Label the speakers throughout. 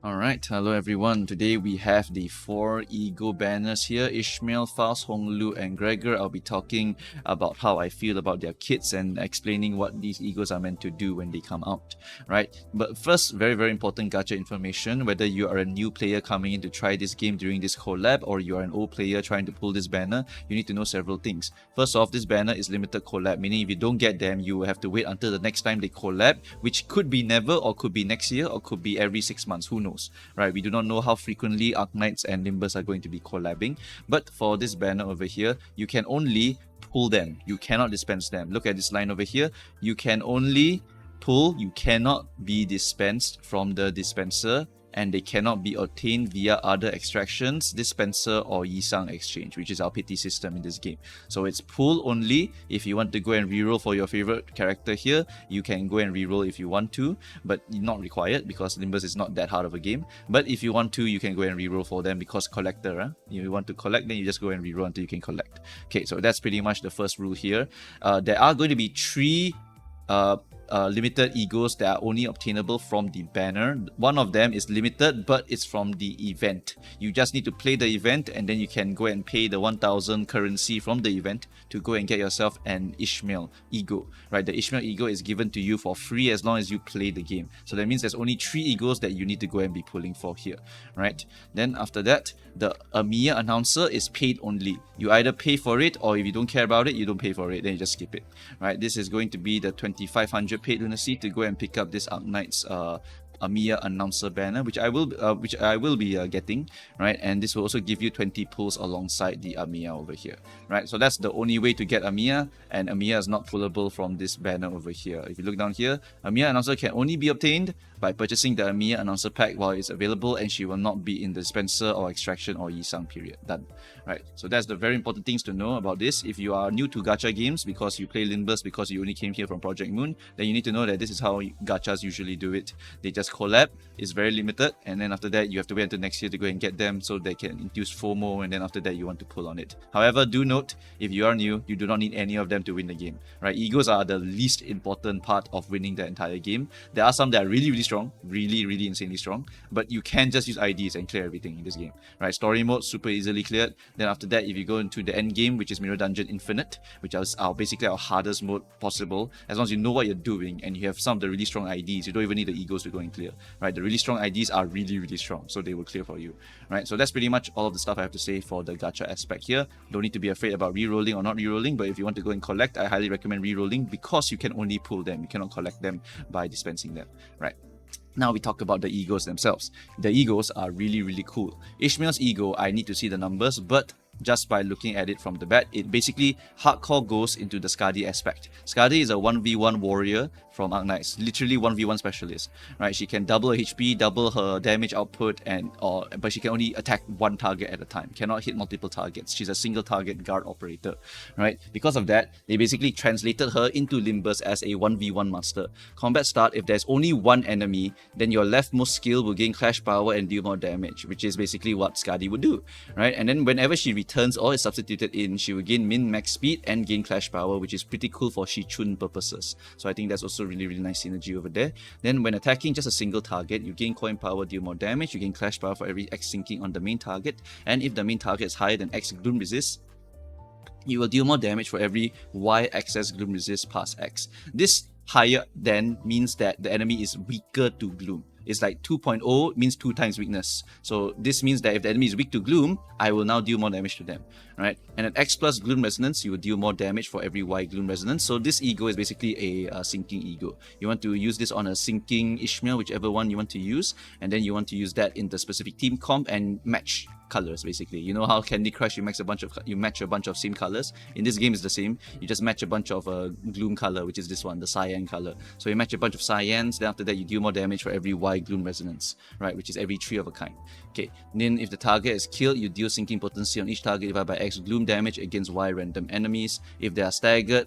Speaker 1: Alright, hello everyone. Today we have the 4 Ego banners here, Ishmael, Faust, Honglu and Gregor. I'll be talking about how I feel about their kits and explaining what these Egos are meant to do when they come out, right? But first, very important Gacha information. Whether you are a new player coming in to try this game during this collab or you are an old player trying to pull this banner, you need to know several things. First off, this banner is limited collab, meaning if you don't get them, you will have to wait until the next time they collab, which could be never or could be next year or could be every 6 months, who knows? Right, we do not know how frequently Arknights and Limbus are going to be collabing, but for this banner over here, you can only pull them, you cannot dispense them. Look at this line over here, you can only pull, you cannot be dispensed from the dispenser, and they cannot be obtained via other extractions, dispenser or Yisang exchange, which is our pity system in this game. So it's pull only. If you want to go and reroll for your favorite character here, you can go and reroll if you want to, but not required because Limbus is not that hard of a game. But if you want to, you can go and reroll for them because collector, if you want to collect, then you just go and reroll until you can collect. Okay, so that's pretty much the first rule here. There are going to be 3 limited egos that are only obtainable from the banner. One of them is limited, but it's from the event. You just need to play the event and then you can go and pay the 1000 currency from the event to go and get yourself an Ishmael ego, right? The Ishmael ego is given to you for free as long as you play the game. So that means there's only 3 egos that you need to go and be pulling for here, right? Then after that, the Amiya announcer is paid only. You either pay for it, or if you don't care about it, you don't pay for it, then you just skip it, right? This is going to be the 2500 paid lunacy to go and pick up this Arknights Amiya announcer banner, which I will be getting, right? And this will also give you 20 pulls alongside the Amiya over here, right? So that's the only way to get Amiya, and Amiya is not pullable from this banner over here. If you look down here, Amiya announcer can only be obtained by purchasing the Amiya announcer pack while it's available, and she will not be in the dispenser or extraction or Yisang period. Done, right? So that's the very important things to know about this. If you are new to gacha games because you play Limbus because you only came here from Project Moon, then you need to know that this is how gachas usually do it. They just collab, is very limited, and then after that you have to wait until next year to go and get them so they can induce FOMO, and then after that you want to pull on it. However, do note, if you are new, you do not need any of them to win the game, right? Egos are the least important part of winning the entire game. There are some that are really strong, really insanely strong, but you can just use IDs and clear everything in this game, right? Story mode, super easily cleared. Then after that, if you go into the end game, which is Mirror Dungeon Infinite, which is basically our hardest mode possible, as long as you know what you're doing and you have some of the really strong IDs, you don't even need the egos to go and clear, right? The really strong IDs are really strong, so they will clear for you, right? So that's pretty much all of the stuff I have to say for the gacha aspect here. Don't need to be afraid about re-rolling or not re-rolling, but if you want to go and collect, I highly recommend re-rolling because you can only pull them, you cannot collect them by dispensing them, right? Now we talk about the egos themselves. The egos are really cool. Ishmael's ego, I need to see the numbers, but just by looking at it from the bat, it basically hardcore goes into the Skadi aspect. Skadi is a 1v1 warrior from Arknights, literally 1v1 specialist, right? She can double her HP, double her damage output, but she can only attack one target at a time, cannot hit multiple targets. She's a single target guard operator, right? Because of that, they basically translated her into Limbus as a 1v1 master. Combat start, if there's only one enemy, then your leftmost skill will gain clash power and deal more damage, which is basically what Skadi would do, right? And then whenever she returns or is substituted in, she will gain min-max speed and gain clash power, which is pretty cool for Shi-Chun purposes. So I think that's also really nice synergy over there. Then when attacking just a single target, you gain coin power, deal more damage, you gain clash power for every X sinking on the main target, and if the main target is higher than X gloom resist, you will deal more damage for every Y access gloom resist past X. This higher than means that the enemy is weaker to gloom. It's like 2.0 means 2 times weakness. So this means that if the enemy is weak to gloom, I will now deal more damage to them, right? And at X plus gloom resonance, you will deal more damage for every Y gloom resonance. So this ego is basically a sinking ego. You want to use this on a sinking Ishmael, whichever one you want to use, and then you want to use that in the specific team comp and match colors. Basically, you know how Candy Crush you match a bunch of same colors. In this game is the same. You just match a bunch of gloom color, which is this one, the cyan color. So you match a bunch of cyans, then after that you deal more damage for every Y gloom resonance, right, which is every 3 of a kind. Okay, then if the target is killed, you deal sinking potency on each target divided by X gloom damage against Y random enemies. If they are staggered,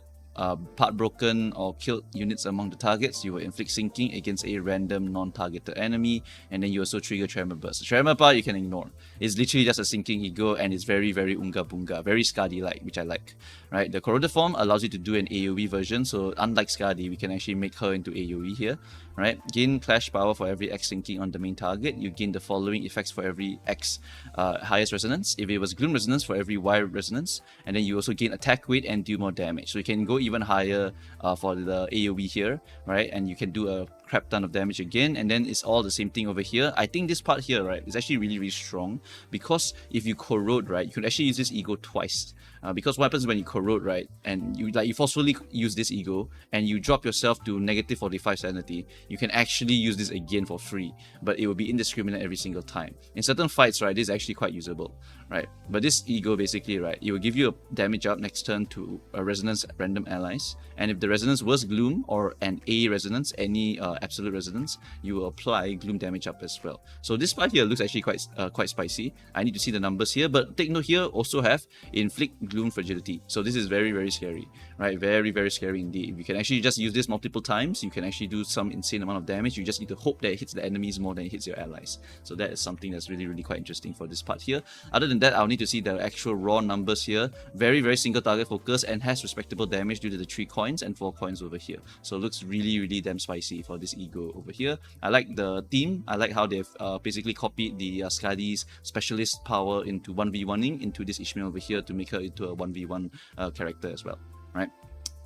Speaker 1: part broken or killed units among the targets, you will inflict sinking against a random non-targeted enemy, and then you also trigger Tremor Burst. The Tremor part you can ignore. It's literally just a sinking ego, and it's very unga bunga, very Skadi-like, which I like. Right? The Corroded form allows you to do an AoE version, so unlike Skadi, we can actually make her into AoE here. right? Gain clash power for every X linking on the main target. You gain the following effects for every X highest resonance. If it was gloom resonance, for every Y resonance, and then you also gain attack weight and do more damage. So you can go even higher for the AoE here, right? And you can do a crap ton of damage again, and then it's all the same thing over here. I think this part here, right, is actually really strong, because if you corrode, right, you can actually use this ego twice. Because what happens when you corrode, right, and you forcefully use this ego and you drop yourself to negative 45 sanity, you can actually use this again for free, but it will be indiscriminate every single time. In certain fights, right, this is actually quite usable, right? But this ego basically, right, it will give you a damage up next turn to a resonance random allies, and if the resonance was gloom or an A resonance, any absolute resonance, you will apply gloom damage up as well. So this part here looks actually quite spicy. I need to see the numbers here, but take note here also have inflict gloom fragility. So this is very scary, right? Very scary indeed. If you can actually just use this multiple times, you can actually do some insane amount of damage. You just need to hope that it hits the enemies more than it hits your allies. So that is something that's really quite interesting for this part here. Other than that, I'll need to see the actual raw numbers here. Very single target focus and has respectable damage due to the 3 coins and 4 coins over here. So it looks really damn spicy for this ego over here. I like the theme. I like how they've basically copied the Skadi's specialist power into 1v1ing into this Ishmael over here to make her into a 1v1 character as well, right?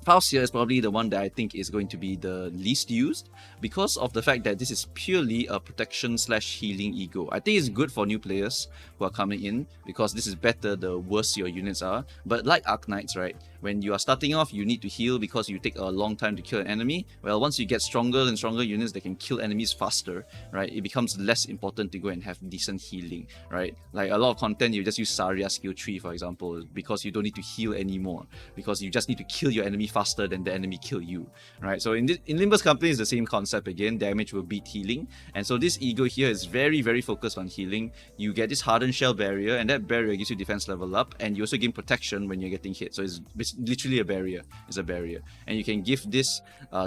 Speaker 1: Faust here is probably the one that I think is going to be the least used, because of the fact that this is purely a protection / healing ego. I think it's good for new players who are coming in, because this is better the worse your units are. But like Arknights, right, when you are starting off, you need to heal because you take a long time to kill an enemy. Well, once you get stronger and stronger units that can kill enemies faster, right, it becomes less important to go and have decent healing, right? Like a lot of content, you just use Saria skill 3, for example, because you don't need to heal anymore, because you just need to kill your enemy faster than the enemy kill you, right? So in Limbus Company is the same concept again. Damage will beat healing, and so this ego here is very focused on healing. You get this hardened shell barrier, and that barrier gives you defense level up, and you also gain protection when you're getting hit. So it's literally a barrier. It's a barrier, and you can give this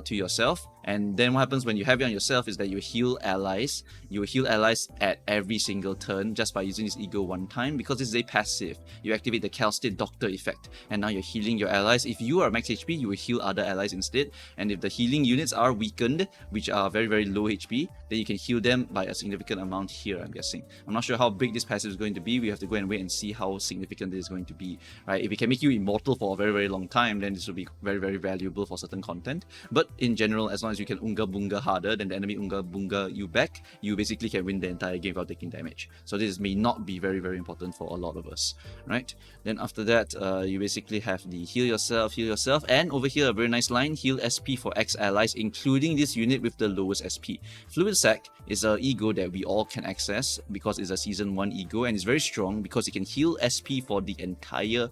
Speaker 1: to yourself. And then what happens when you have it on yourself is that you heal allies. You heal allies at every single turn just by using this ego one time, because this is a passive. You activate the Calstate Doctor effect, and now you're healing your allies. If you are max HP, you will heal other allies instead. And if the healing units are weakened, which are very low HP, then you can heal them by a significant amount here, I'm guessing. I'm not sure how big this passive is going to be. We have to go and wait and see how significant it is going to be, right? If it can make you immortal for a very long time, then this will be very valuable for certain content. But in general, as long as you can Unga Bunga harder than the enemy Unga Bunga you back, you basically can win the entire game without taking damage. So this may not be very important for a lot of us, right? Then after that, you basically have the heal yourself, and over here a very nice line, heal SP for X allies, including this unit with the lowest SP. Fluid Sac is an ego that we all can access because it's a season 1 ego, and it's very strong because it can heal SP for the entire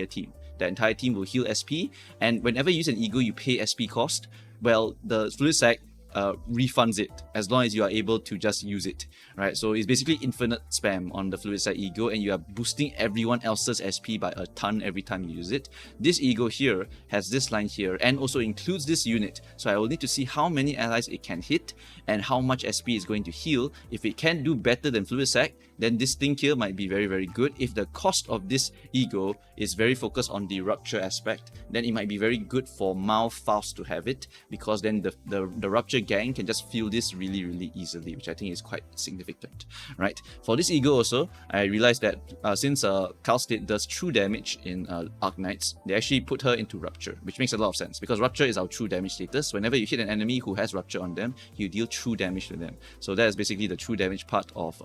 Speaker 1: team. The entire team will heal SP, and whenever you use an ego, you pay SP cost. Well, the Fluid Sac refunds it as long as you are able to just use it, right? So it's basically infinite spam on the Fluid Sac ego, and you are boosting everyone else's SP by a ton every time you use it. This ego here has this line here and also includes this unit, so I will need to see how many allies it can hit and how much SP is going to heal. If it can do better than Fluid Sac, then this thing here might be very good. If the cost of this ego is very focused on the rupture aspect, then it might be very good for Faust to have it, because then the rupture gang can just feel this really easily, which I think is quite significant, right? For this ego also, I realized that since Calstate does true damage in Arknights, they actually put her into rupture, which makes a lot of sense, because rupture is our true damage status. Whenever you hit an enemy who has rupture on them, you deal true damage to them. So that is basically the true damage part of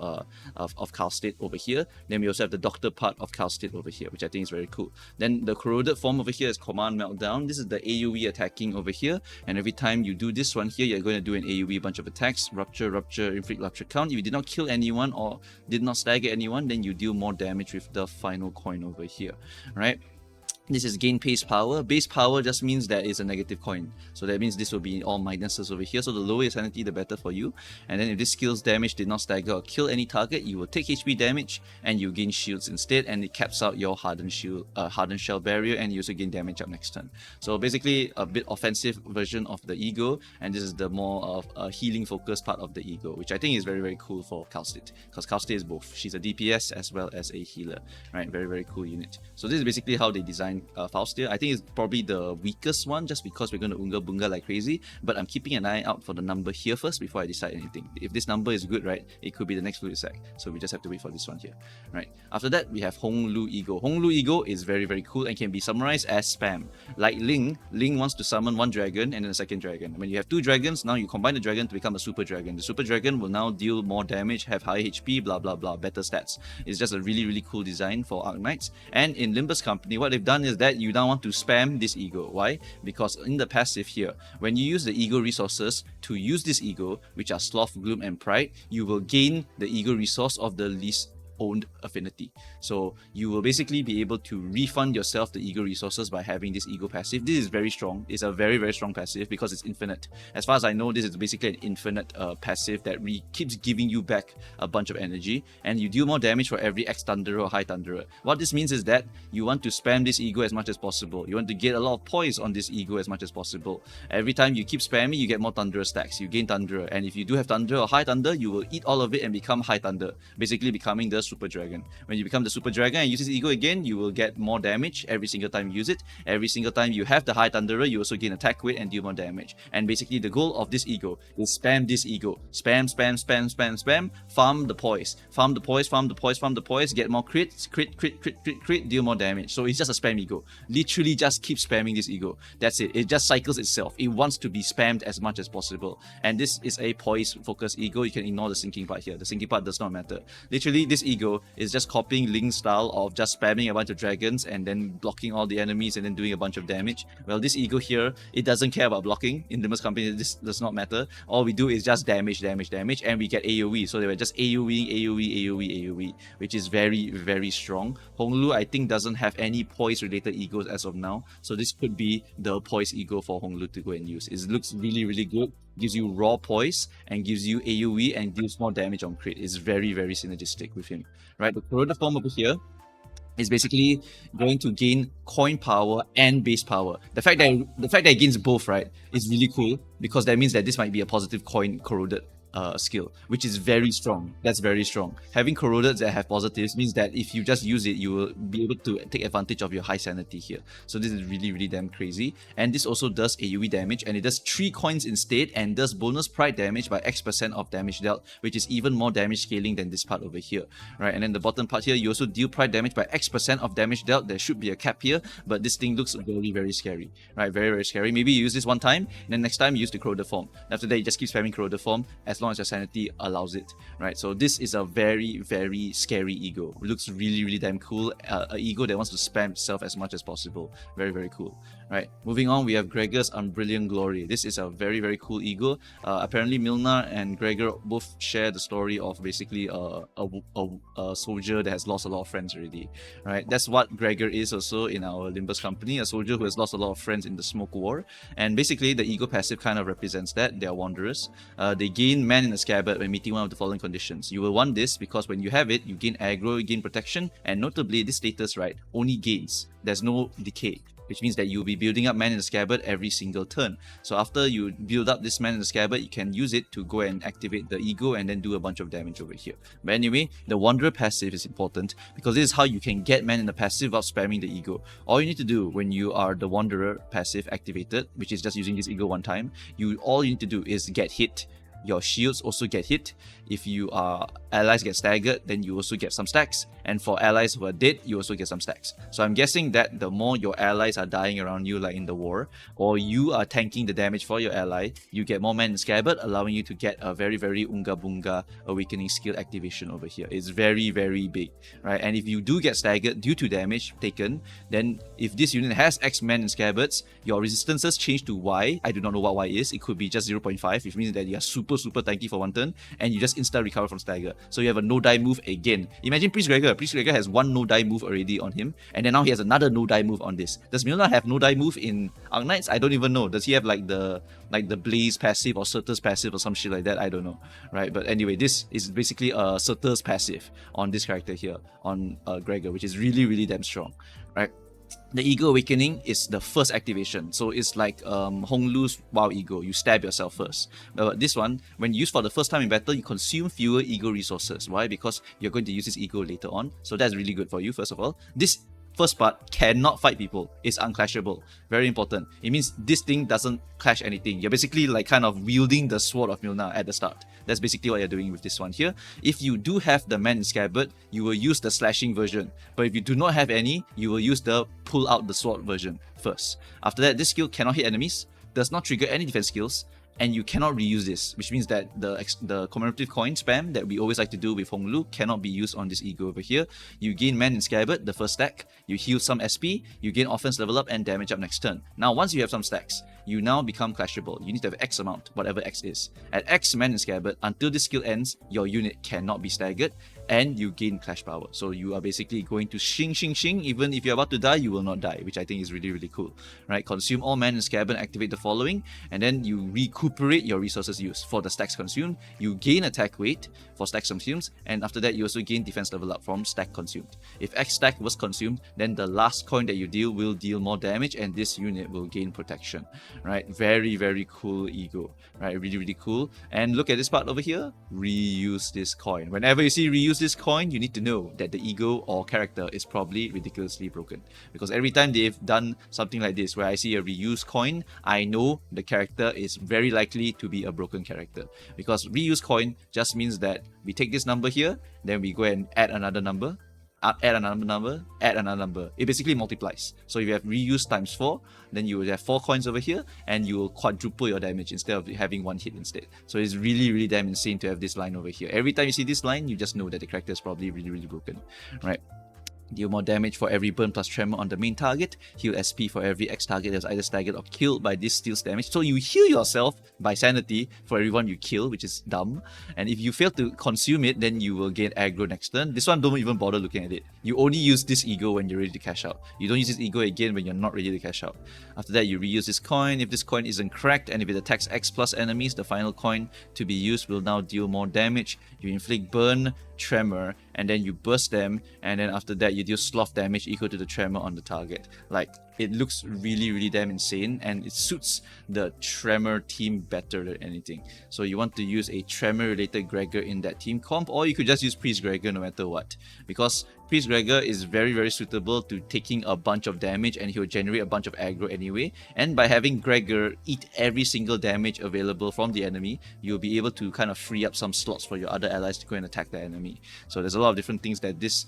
Speaker 1: Calstate over here. Then we also have the doctor part of Calstate over here, which I think is very cool. Then the corroded form over here is command meltdown. This is the AoE attacking over here, and every time you do this one here, you're going to do an AoE bunch of attacks, rupture, inflict rupture count. If you did not kill anyone or did not stagger anyone, then you deal more damage with the final coin over here, right? This is gain base power. Base power just means that it's a negative coin. So that means this will be all minuses over here. So the lower your sanity, the better for you. And then if this skill's damage did not stagger or kill any target, you will take HP damage and you gain shields instead, and it caps out your hardened shell barrier, and you also gain damage up next turn. So basically a bit offensive version of the ego, and this is the more of a healing focused part of the ego, which I think is very cool for Calstate, because Calstate is both. She's a DPS as well as a healer, right? Very cool unit. So this is basically how they designed and Faust here. I think it's probably the weakest one just because we're going to Unga Bunga like crazy, but I'm keeping an eye out for the number here first before I decide anything. If this number is good, right, it could be the next fluid sack. So we just have to wait for this one here. Right. After that, we have Hong Lu Ego. Hong Lu Ego is very, very cool and can be summarized as spam. Like Ling wants to summon one dragon and then a second dragon. When you have two dragons, now you combine the dragon to become a super dragon. The super dragon will now deal more damage, have high HP, blah blah blah, better stats. It's just a really, really cool design for Arknights. And in Limbus company, what they've done is that you now want to spam this ego. Why? Because in the passive here, when you use the ego resources to use this ego, which are Sloth, Gloom, and Pride, you will gain the ego resource of the least owned affinity. So you will basically be able to refund yourself the ego resources by having this ego passive. This is very strong. It's a very, very strong passive because it's infinite. As far as I know, this is basically an infinite passive that keeps giving you back a bunch of energy, and you deal more damage for every X Thunderer or High Thunderer. What this means is that you want to spam this ego as much as possible. You want to get a lot of poise on this ego as much as possible. Every time you keep spamming, you get more Thunderer stacks. You gain Thunderer, and if you do have Thunderer or High Thunder, you will eat all of it and become High Thunder, basically becoming the Super Dragon. When you become the Super Dragon and use this ego again, you will get more damage every single time you use it. Every single time you have the High Thunderer, you also gain attack weight and deal more damage. And basically the goal of this ego is spam this ego. Spam, spam, spam, spam, spam. Farm the poise. Farm the poise, farm the poise, farm the poise. Get more crits, crit, deal more damage. So it's just a spam ego. Literally just keep spamming this ego. That's it. It just cycles itself. It wants to be spammed as much as possible. And this is a poise focused ego. You can ignore the sinking part here. The sinking part does not matter. Literally, this ego is just copying Ling's style of just spamming a bunch of dragons and then blocking all the enemies and then doing a bunch of damage. Well, this ego here, it doesn't care about blocking. In Limbus company, this does not matter. All we do is just damage, damage, damage, and we get AoE. So they were just AoE, which is very, very strong. Honglu, I think, doesn't have any poise related egos as of now. So this could be the poise ego for Honglu to go and use. It looks really, really good. Gives you raw poise and gives you AoE and deals more damage on crit. It's very, very synergistic with him. Right, the Corona form over here is basically going to gain coin power and base power. The fact that it gains both, right, is really cool because that means that this might be a positive coin corroded skill, which is very strong. That's very strong. Having corroded that have positives means that if you just use it, you will be able to take advantage of your high sanity here. So this is really, really damn crazy. And this also does AoE damage, and it does 3 coins instead, and does bonus pride damage by X% of damage dealt, which is even more damage scaling than this part over here, right? And then the bottom part here, you also deal pride damage by X% of damage dealt. There should be a cap here, but this thing looks very, very scary, right? Very, very scary. Maybe you use this one time, and then next time you use the corroded form. After that, you just keep spamming corroded form as long as your sanity allows it, right? So this is a very, very scary ego. It looks really, really damn cool. An ego that wants to spam itself as much as possible. Very, very cool. Right, moving on, we have Gregor's Unbrilliant Glory. This is a very, very cool ego. Apparently, Mylnar and Gregor both share the story of basically a soldier that has lost a lot of friends already. Right, that's what Gregor is also in our Limbus company, a soldier who has lost a lot of friends in the Smoke War. And basically, the ego passive kind of represents that. They are wanderers. They gain Man in a Scabbard when meeting one of the following conditions. You will want this because when you have it, you gain aggro, you gain protection, and notably, this status, right, only gains. There's no decay, which means that you'll be building up Man in the Scabbard every single turn. So after you build up this Man in the Scabbard, you can use it to go and activate the ego and then do a bunch of damage over here. But anyway, the Wanderer passive is important because this is how you can get Man in the passive without spamming the ego. All you need to do when you are the Wanderer passive activated, which is just using this ego one time, all you need to do is get hit. Your shields also get hit. If you are allies get staggered, then you also get some stacks. And for allies who are dead, you also get some stacks. So I'm guessing that the more your allies are dying around you, like in the war, or you are tanking the damage for your ally, you get more Man in Scabbard, allowing you to get a very, very Unga Bunga Awakening skill activation over here. It's very, very big, right? And if you do get staggered due to damage taken, then if this unit has X Man in Scabbards, your resistances change to Y. I do not know what Y is. It could be just 0.5, which means that you are super tanky for one turn, and you just insta recover from stagger. So you have a no-die move again. Imagine Priest Gregor. Priest Gregor has one no-die move already on him, and then now he has another no-die move on this. Does Mylnar have no-die move in Arknights? I don't even know. Does he have like the Blaze passive or Surtur's passive or some shit like that? I don't know. Right? But anyway, this is basically a Surtur's passive on this character here, on Gregor, which is really, really damn strong. Right? The Ego Awakening is the first activation, so it's like Honglu's WoW Ego. You stab yourself first. But this one, when used for the first time in battle, you consume fewer Ego resources. Why? Because you're going to use this Ego later on, so that's really good for you, first of all. This first part, cannot fight people. It's unclashable. Very important. It means this thing doesn't clash anything. You're basically like kind of wielding the sword of Mylnar at the start. That's basically what you're doing with this one here. If you do have the Man in Scabbard, you will use the slashing version. But if you do not have any, you will use the pull out the sword version first. After that, this skill cannot hit enemies, does not trigger any defense skills, and you cannot reuse this, which means that the commemorative coin spam that we always like to do with Honglu cannot be used on this ego over here. You gain Man in Scabbard, the first stack, you heal some SP, you gain offense level up and damage up next turn. Now once you have some stacks, you now become clashable. You need to have X amount, whatever X is. At X Man in Scabbard, until this skill ends, your unit cannot be staggered, and you gain clash power. So you are basically going to shing shing shing. Even if you're about to die, you will not die, which I think is really, really cool. Right? Consume all Man in Scabbard, activate the following, and then you recuperate your resources used. For the stacks consumed, you gain attack weight for stacks consumed, and after that you also gain defense level up from stack consumed. If X stack was consumed, then the last coin that you deal will deal more damage, and this unit will gain protection. Right? Very, very cool ego. Right? Really, really cool. And look at this part over here. Reuse this coin. Whenever you see reuse this coin, you need to know that the ego or character is probably ridiculously broken. Because every time they've done something like this, where I see a reuse coin, I know the character is very likely to be a broken character. Because reuse coin just means that we take this number here, then we go and add another number, add another number, add another number. It basically multiplies. So if you have reuse times 4, then you will have 4 coins over here, and you will quadruple your damage instead of having 1 hit instead. So it's really, really damn insane to have this line over here. Every time you see this line, you just know that the character is probably really, really broken. Right? Deal more damage for every burn plus tremor on the main target. Heal SP for every X target that is either staggered or killed by this steal's damage. So you heal yourself by sanity for everyone you kill, which is dumb. And if you fail to consume it, then you will gain aggro next turn. This one, don't even bother looking at it. You only use this ego when you're ready to cash out. You don't use this ego again when you're not ready to cash out. After that, you reuse this coin. If this coin isn't cracked and if it attacks X plus enemies, the final coin to be used will now deal more damage. You inflict burn, tremor, and then you burst them, and then after that you deal sloth damage equal to the tremor on the target. Like, it looks really, really damn insane, and it suits the tremor team better than anything. So you want to use a tremor related Gregor in that team comp, or you could just use Priest Gregor no matter what, because Priest Gregor is very, very suitable to taking a bunch of damage, and he will generate a bunch of aggro anyway. And by having Gregor eat every single damage available from the enemy, you'll be able to kind of free up some slots for your other allies to go and attack the enemy. So there's a lot of different things that this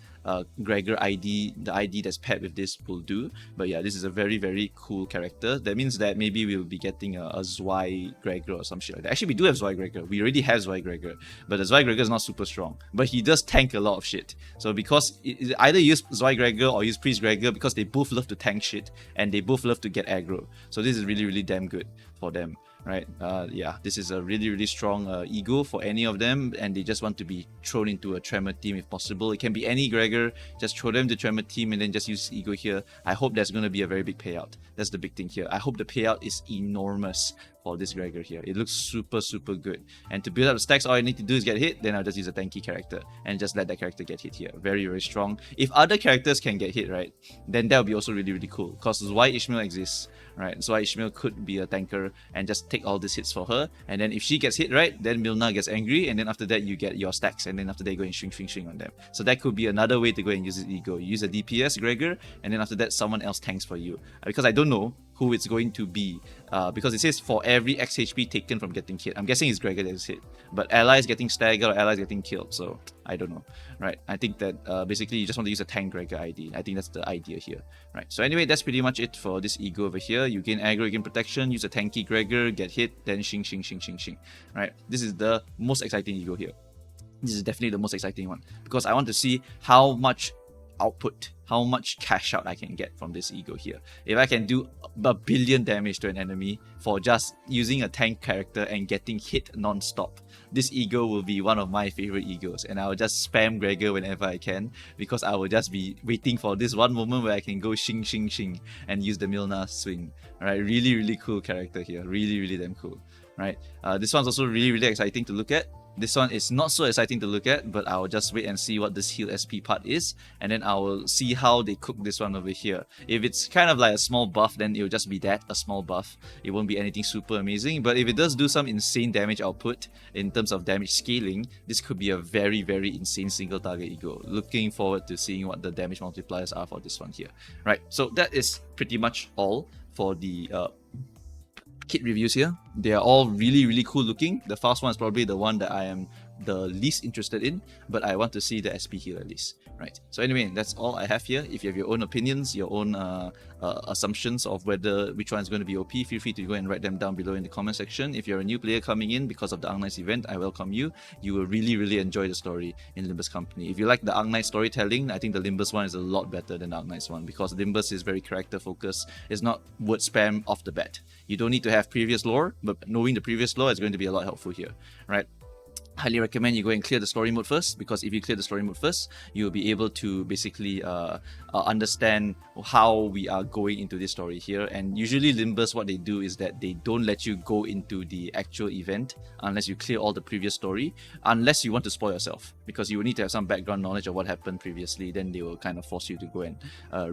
Speaker 1: Gregor ID, the ID that's paired with this, will do. But yeah, this is a very, very cool character. That means that maybe we'll be getting a Zwei Gregor or some shit like that. Actually, we do have Zwei Gregor. We already have Zwei Gregor, but the Zwei Gregor is not super strong. But he does tank a lot of shit. So because either use Zwei Gregor or use Priest Gregor, because they both love to tank shit and they both love to get aggro. So this is really, really damn good for them. Right? Yeah, this is a really, really strong ego for any of them, and they just want to be thrown into a Tremor team if possible. It can be any Gregor, just throw them to Tremor team and then just use ego here. I hope there's going to be a very big payout. That's the big thing here. I hope the payout is enormous for this Gregor here. It looks super, super good. And to build up the stacks, all I need to do is get hit, then I'll just use a tanky character and just let that character get hit here. Very, very strong. If other characters can get hit, right, then that would be also really, really cool, because this is why Ishmael exists. Right, so Ishmael could be a tanker and just take all these hits for her, and then if she gets hit right, then Mylnar gets angry, and then after that you get your stacks, and then after that you go and swing on them. So that could be another way to go and use his ego. You use a DPS Gregor, and then after that someone else tanks for you. Because I don't know who it's going to be, because it says for every X HP taken from getting hit. I'm guessing it's Gregor that is hit, but allies getting staggered or allies getting killed, so I don't know. Right, I think that basically you just want to use a tank Gregor ID. I think that's the idea here. Right, so anyway, that's pretty much it for this ego over here. You gain aggro, you gain protection, use a tanky Gregor, get hit, then shing. Right, this is the most exciting ego here. This is definitely the most exciting one, because I want to see how much output, how much cash out I can get from this ego here. If I can do a billion damage to an enemy for just using a tank character and getting hit non-stop, this ego will be one of my favorite egos, and I will just spam Gregor whenever I can, because I will just be waiting for this one moment where I can go shing and use the Mylnar swing. Alright, really, really cool character here. Really, really damn cool. Right, this one's also really, really exciting to look at, This one is not so exciting to look at, but I'll just wait and see what this heal SP part is, and then I will see how they cook this one over here. If it's kind of like a small buff, then it'll just be that, a small buff. It won't be anything super amazing, but if it does do some insane damage output in terms of damage scaling, this could be a very, very insane single target ego. Looking forward to seeing what the damage multipliers are for this one here. Right, so that is pretty much all for the kit reviews here. They are all really, really cool looking. The Faust one is probably the one that I am the least interested in, but I want to see the SP heal at least. Right, so anyway, that's all I have here. If you have your own opinions, your own assumptions of which one is going to be OP, feel free to go and write them down below in the comment section. If you're a new player coming in because of the Arknights event, I welcome you. You will really, really enjoy the story in Limbus Company. If you like the Arknights storytelling, I think the Limbus one is a lot better than the Arknights one, because Limbus is very character focused. It's not word spam off the bat. You don't need to have previous lore, but knowing the previous lore is going to be a lot helpful here, right? Highly recommend you go and clear the story mode first, because if you clear the story mode first, you'll be able to basically understand how we are going into this story here. And usually Limbus, what they do is that they don't let you go into the actual event unless you clear all the previous story, unless you want to spoil yourself, because you will need to have some background knowledge of what happened previously. Then they will kind of force you to go and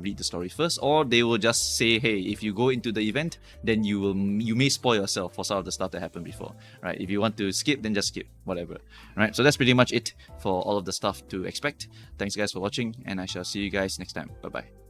Speaker 1: read the story first, or they will just say, hey, if you go into the event, then you may spoil yourself for some of the stuff that happened before, right? If you want to skip, then just skip, whatever. Right, so that's pretty much it for all of the stuff to expect. Thanks guys for watching, and I shall see you guys next time. Bye bye.